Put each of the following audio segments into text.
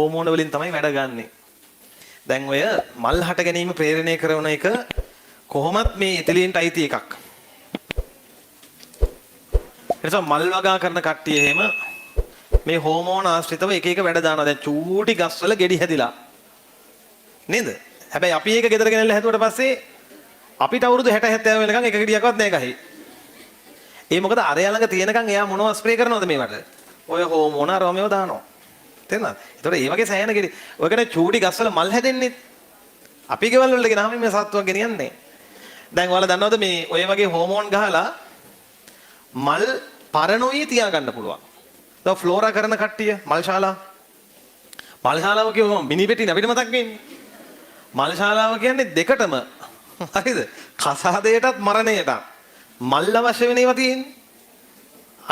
හෝමෝන වලින් තමයි වැඩ ගන්නෙ. දැන් ඔය මල් හට ගැනීම ප්‍රේරණය කරන එක කොහොමත් මේ ඉතලියන්ට අයිති එකක්. එනිසා මල් වගා කරන කට්ටිය එහෙම මේ හෝමෝන ආශ්‍රිතව එක එක වැඩ දානවා. දැන් චූටි ගස්වල ගෙඩි හැදිලා නේද? හැබැයි අපි ඒක ගෙදර ගෙනල්ලා හැදුවට පස්සේ අපිට අවුරුදු 60 70 වෙනකන් එක ගෙඩියක්වත් නැහැ ගහේ. ඒ මොකද අරයා ළඟ තියෙනකන් එයා මොනවද ස්ප්‍රේ කරනවද මේවට? ඔය හෝමෝන අරමේව දානවා. තේරුණාද? ඒතකොට ඒ වගේ සෑහෙන ගෙඩි ඔය කියන්නේ චූටි ගස්වල මල් හැදෙන්නේ. අපි ගෙවල් වලට ගෙනාම මේ සත්තුවක් ගෙනියන්නේ. දැන් ඔයාලා දන්නවද මේ ඔය වගේ හෝමෝන් ගහලා මල් පරණොයි තියාගන්න පුළුවන්. දැන් ෆ්ලෝරා කරන කට්ටිය මල් ශාලා. මල් ශාලාව කියවම මිනි පෙට්ටිනේ අපිට මතක් වෙන්නේ. මල් ශාලාව කියන්නේ දෙකටම හරිද? කසාදයටත් මරණයටත් මල් අවශ්‍ය වෙන ඒවා තියෙන්නේ.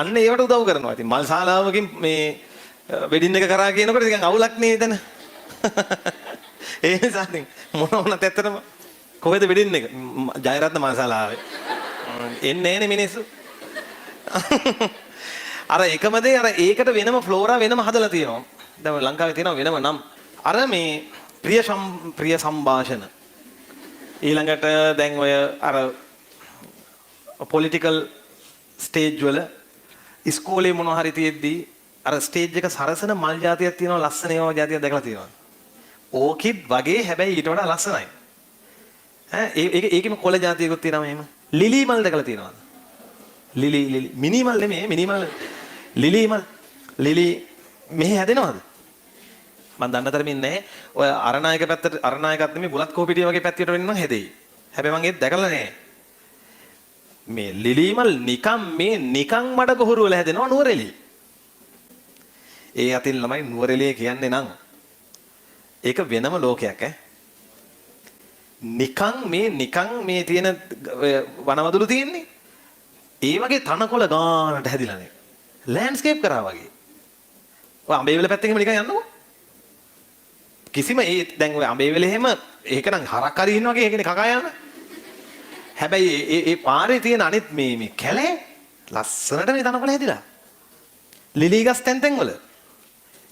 අන්න ඒවට උදව් කරනවා. ඉතින් මල් ශාලාවකින් මේ වෙඩින් එක කරා කියනකොට නිකන් අවුලක් නේ එතන. ඒ නිසා ඉතින් මොනවුණත් ඇත්තටම කොහෙද වෙඩින් එක? ජයරත්න මල් ශාලාවේ. එන්නේ නෑනේ මිනිස්සු. අර එකම දේ අර ඒකට වෙනම ෆ්ලෝරා වෙනම හදලා තියෙනවා. දැන් ලංකාවේ තියෙනවා වෙනම නම්. අර මේ ප්‍රිය සම්භාෂණ. ඊළඟට දැන් ඔය අර පොලිටිකල් ස්ටේජ් වල ඉස්කෝලේ මොනවා හරි තියෙද්දි අර ස්ටේජ් එක සරසන මල් జాතියක් තියෙනවා ලස්සන ඒවා జాතියක් දැකලා තියෙනවා. ඕකිඩ් වගේ හැබැයි ඊට වඩා ලස්සනයි. ඒකෙම කොළ జాතියකුත් තියෙනවා එහෙම. ලිලි මල් දැකලා තියෙනවද? ලිලි මිනි මල් නෙමෙයි මිනි මල් ලිලි මල් ලිලි මෙහි හැදෙනවද? මම දන්න තරමින් නැහැ. ඔය අරණායක පැත්තට අරණායකත් නෙමෙයි බුලත් කෝපිටිය වගේ පැත්තකට වෙන්න නම් හැදෙයි. හැබැයි මම ඒක දැකලා නැහැ. මේ ලිලි මල් නිකන් මඩ ගොහරු වල හැදෙනවා නුවරඑළිය. ඒ අතින් ළමයි නුවරඑළිය කියන්නේ නම් ඒක වෙනම ලෝකයක් ඈ. නිකන් මේ තියෙන වනවදුළු තියෙන්නේ. ඒ වගේ තනකොළ ගානට හැදිලා නේ. ලෑන්ඩ්ස්කේප් කරා වගේ. ඔය අඹේවල පැත්තෙන් නිකන් යන්නකෝ. කිසිම ඒ දැන් ඔය අඹේවල එහෙම ඒක නම් හරක් හරි ඉන්නවා වගේ ඒකනේ කකා යන. හැබැයි ඒ පාරේ තියෙන අනිත් මේ කැලේ ලස්සනට මේ තනකොළ හැදිලා. ලිලි ගස් තැන් වල.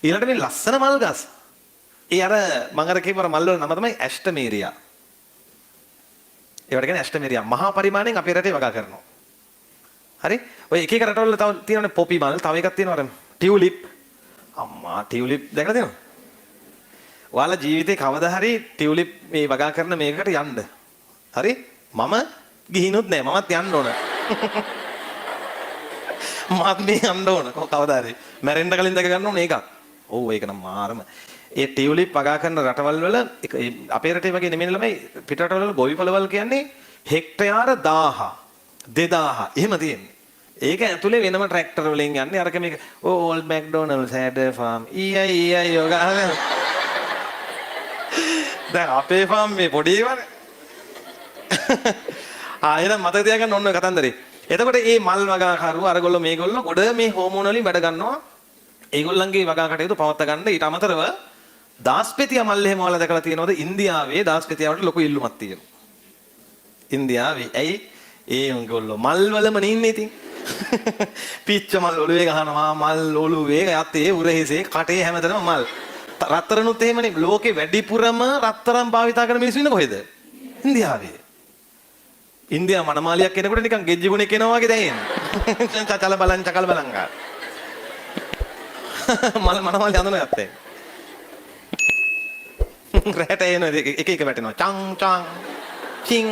ඊළඟට මේ ලස්සන මල් ගස්. ඒ අර මම අර කියපු මල් වල නම තමයි ඇස්ටමේරියා. ඒවට කියන්නේ ඇස්ටමේරියා. මහා පරිමාණයෙන් අපේ රටේ වගා කරනවා. හරි? ඔය එක එක රටවල තව තියෙනවනේ පොපි මල්, තව එකක් තියෙනවා අර ටියුලිප්. අම්මා ටියුලිප් දැකලා තියෙනවද? ඔයාලා ජීවිතේ කවදා හරි ටියුලිප් මේ වගා කරන මේකට යන්න. හරි? මම ගිහිනුත් නෑ. මමත් යන්න ඕන. මමත් මේ යන්න ඕන. කවදා හරි. මැරෙන්න කලින් දැක ගන්න ඕන ඒකක්. ඔව් ඒක නම් මාරම. ඒ ටියුලිප් වගා කරන රටවල් වල අපේ රටේ වගේ නෙමෙයි ළමයි පිට රටවල ගොවි පොළවල් කියන්නේ හෙක්ටයාර 1000 2000 එහෙම තියෙන්නේ. ඒක ඇතුලේ වෙනම ට්‍රැක්ටර් වලින් යන්නේ අරක මේක old McDonald's had a farm ඊයි යෝගා. දැන් අපේ ෆාම් මේ පොඩි ඒවානේ. එහෙනම් මතක තියාගන්න ඕන ඔය කතන්දරේ. එතකොට මේ මල් වගා කරු අරගොල්ලෝ මේගොල්ලෝ ගොඩ මේ හෝමෝන වලින් වැඩ ගන්නවා. ඒගොල්ලන්ගේ වගා කටයුතු පවත්වා ගන්න ඊට අමතරව දාස්පෙතිය මල් එහෙම වල දැකලා තියෙනවද? ඉන්දියාවේ දාස්පෙතියවට ලොකු ඉල්ලුමක් තියෙනවා. ඉන්දියාවේ ඇයි ඒගොල්ලෝ මල් වලම නින්නේ ඉතින්. පිච්ච මල් ඔළුවේ ගහනවා මල් ඔළුවේ යතේ උරහිසේ කටේ හැමතැනම මල්. රත්තරනුත් එහෙමනේ ලෝකේ වැඩිපුරම රත්තරන් භාවිතා කරන මිනිස්සු ඉන්නේ කොහෙද? ඉන්දියාවේ. ඉන්දියා මනමාලියක් කෙනෙකුට නිකන් ගෙජ්ජිගුණේ කෙනා වගේ දැනෙන්නේ. චචල බලන් චකල බලන් ගා. මල් මනමාලිය හඳුනා ගත්තේ. රැට එන එක එක වැටෙනවා. චං චං චින්.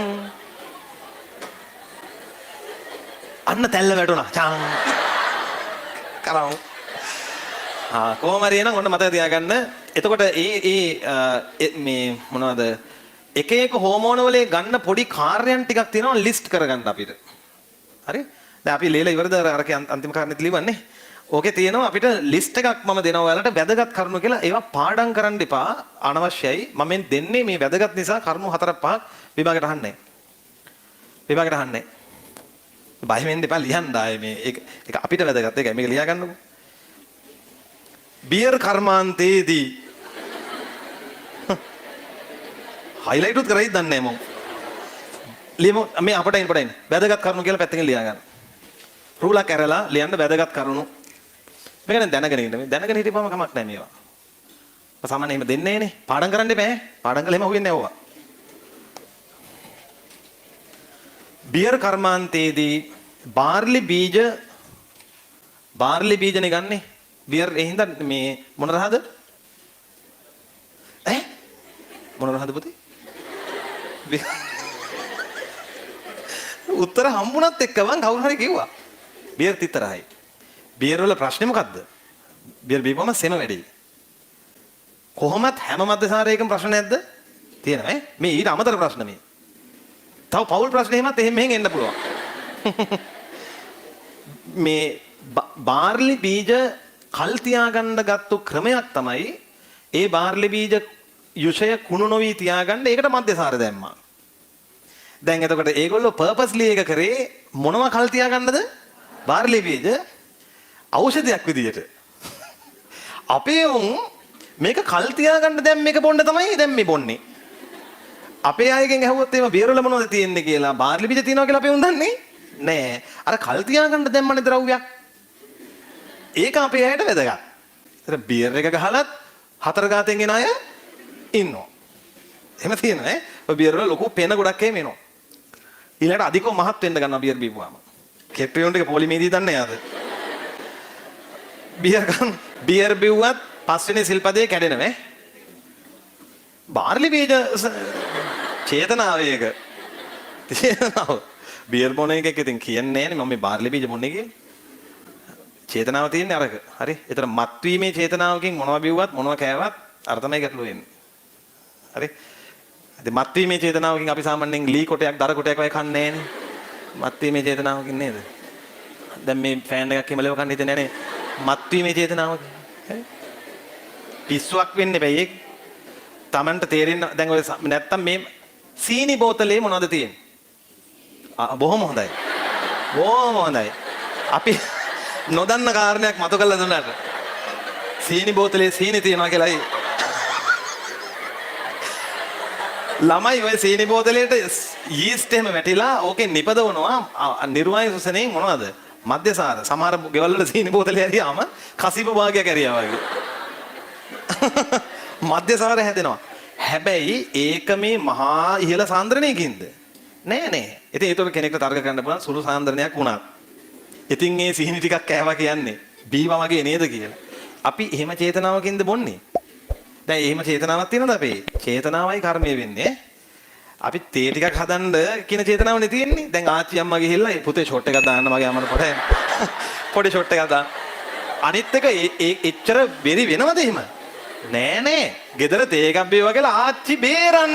අන්න තැල්ල වැටුණා. චං. කරාව. කොහොම හරි එනං ඔන්න මතක තියාගන්න. එතකොට මේ මොනවද එක එක හෝමෝන වලේ ගන්න පොඩි කාර්යයන් ටිකක් තියෙනවා ලිස්ට් කරගන්න අපිට. හරි? දැන් අපි ලේලා ඉවරද අරක අන්තිම කාරණේත් ලියවන්නේ. ඕකේ තියෙනවා අපිට ලිස්ට් එකක් මම දෙනවා ඔයාලට වැදගත් කරුණු කියලා. ඒවා පාඩම් කරන්න එපා. අනවශ්‍යයි. මම දෙන්නේ මේ වැදගත් නිසා කරුණු 4-5ක් විභාගයට අහන්නේ. විභාගයට අහන්නේ. බය වෙන්න එපා ලියන්න ආයේ මේ ඒක අපිට වැදගත් එකයි. මේක ලියා ගන්නකො. බියර් කර්මාන්තයේදී හයිලයිට් උත් කරයිද දන්නේ නැහැ මම. ලියමු මේ අපට ඉන්න වැදගත් කරුණු කියලා පැත්තකින් ලියා ගන්න. රූලක් ඇරලා ලියන්න වැදගත් කරුණු. මේක දැන් දැනගෙන ඉන්න. මේ දැනගෙන හිටපුවම කමක් නැහැ මේවා. සාමාන්‍යයෙන් එහෙම දෙන්නේ නැහනේ. පාඩම් කරන්න එපා. පාඩම් කළා එහෙම හුවෙන්නේ නැහැ ඕවා. බියර් කර්මාන්තයේදී බාර්ලි බීජනේ ගන්නෙ. බියර් එහෙනම් මේ මොන රහද? මොන රහද පුතේ? උත්තර හම්බුණත් එක්ක මං කවුරු හරි කිව්වා. බියර් තිතරයි. බියර් වල ප්‍රශ්නේ මොකද්ද? බියර් බීපුවම සෙම වැඩි. කොහොමත් හැම මද්යසාරයකම ප්‍රශ්න නැද්ද? තියෙනවා ඈ. මේ ඊට අමතර ප්‍රශ්න මේ. තව පෞල් ප්‍රශ්න එහෙමත් එහෙම එන්න පුළුවන්. මේ බාර්ලි බීජ කල් තියාගන්න ගත්තු ක්‍රමයක් තමයි ඒ බාර්ලි බීජ යුෂය කුණු නොවි තියාගන්න ඒකට මද්යසාර දැම්මා. දැන් එතකොට ඒගොල්ලෝ පර්පස්ලි එක කරේ මොනවා කල් තියාගන්නද? බාර්ලි බීජ ඖෂධයක් විදියට. අපේ උන් මේක කල් තියාගන්න දැන් මේක බොන්න තමයි දැන් මේ බොන්නේ. අපේ අයගෙන් ඇහුවොත් එහෙම බියර් වල මොනවද තියෙන්නේ කියලා බාර්ලි බීජ තියෙනවා කියලා අපේ උන් දන්නේ නෑ. අර කල් තියාගන්න දැම්මනේ ද්‍රව්‍යයක්. ඒක අපේ අයට වැදගත්. ඒතර බියර් එක ගහලත් හතර ගාතෙන් එන අය ඉන්නවා. එහෙම තියෙනවා ඈ. ඔය බියර් වල ලොකු පෙන ගොඩක් එහෙම එනවා. ඊළඟට අධිකව මහත් වෙන්න ගන්නවා බියර් බීපුවාම. කෙප්‍රියොන් එක පොලිමේදී දන්නේ යාද? බියර් බිව්වත් පස්වෙනි සිල්පදේ කැඩෙනවා ඈ. බාර්ලි බීජ චේතනාව ඒක. චේතනාව. බියර් බොන එකක් ඉතින් කියන්නේ නෑනේ මම මේ බාර්ලි බීජ බොන්නේ කියලා. චේතනාව තියෙන්නේ අරක. හරි. ඒතර මත්වීමේ චේතනාවකින් මොනවා බිව්වත් මොනවා කෑවත් අර තමයි ගැටලුව එන්නේ. හරි. ඉතින් මත්වීමේ චේතනාවකින් අපි සාමාන්‍යයෙන් ලී කොටයක් දර කොටයක් වගේ කන්නේ නෑනේ. මත්වීමේ චේතනාවකින් නේද? දැන් මේ ෆෑන් එකක් හිමලව කන්න හිතෙන්නේ නෑනේ. මත්වීමේ චේතනාවකින්. පිස්සුවක් වෙන්නේ බෑ ඒක. Tamanට තේරෙන්න දැන් ඔය නැත්තම් මේ සීනි බෝතලේ මොනවද තියෙන්නේ? බොහොම හොඳයි. බොහොම හොඳයි. අපි නොදන්න කාරණයක් මතු කරලා දුන්නාට සීනි බෝතලේ සීනි තියනවා කියලායි ළමයි ඔය සීනි බෝතලේට යීස්ට් එහෙම වැටිලා ඕකෙන් නිපදවනවා නිර්වාණය සුසනේ මොනවද මද්යසාර සමහර ගෙවල් වල සීනි බෝතලේ ඇරියාම කසිප භාගයක් ඇරියා වගේ මද්යසාර හැදෙනවා හැබැයි ඒක මේ මහා ඉහළ සාන්ද්‍රණයකින්ද නෑ ඉතින් ඒතකොට කෙනෙක්ට තර්ක කරන්න පුළුවන් සුළු සාන්ද්‍රණයක් වුණා ඉතින් ඒ සීනි ටිකක් කෑවා කියන්නේ බීවා වගේ නේද කියලා. අපි එහෙම චේතනාවකින්ද බොන්නේ. දැන් එහෙම චේතනාවක් තියෙනවද අපේ? චේතනාවයි කර්මය වෙන්නේ. අපි තේ ටිකක් හදන්න කියන චේතනාවනේ තියෙන්නේ. දැන් ආච්චි අම්මා ගිහිල්ලා පුතේ ෂොට් එකක් දාන්න මගේ අම්මට පොඩි ෂොට් එකක් දාන්න. අනිත් එක එච්චර බෙරි වෙනවද එහෙම? නෑ. ගෙදර තේ එකක් බීවා කියලා ආච්චි බේරන්න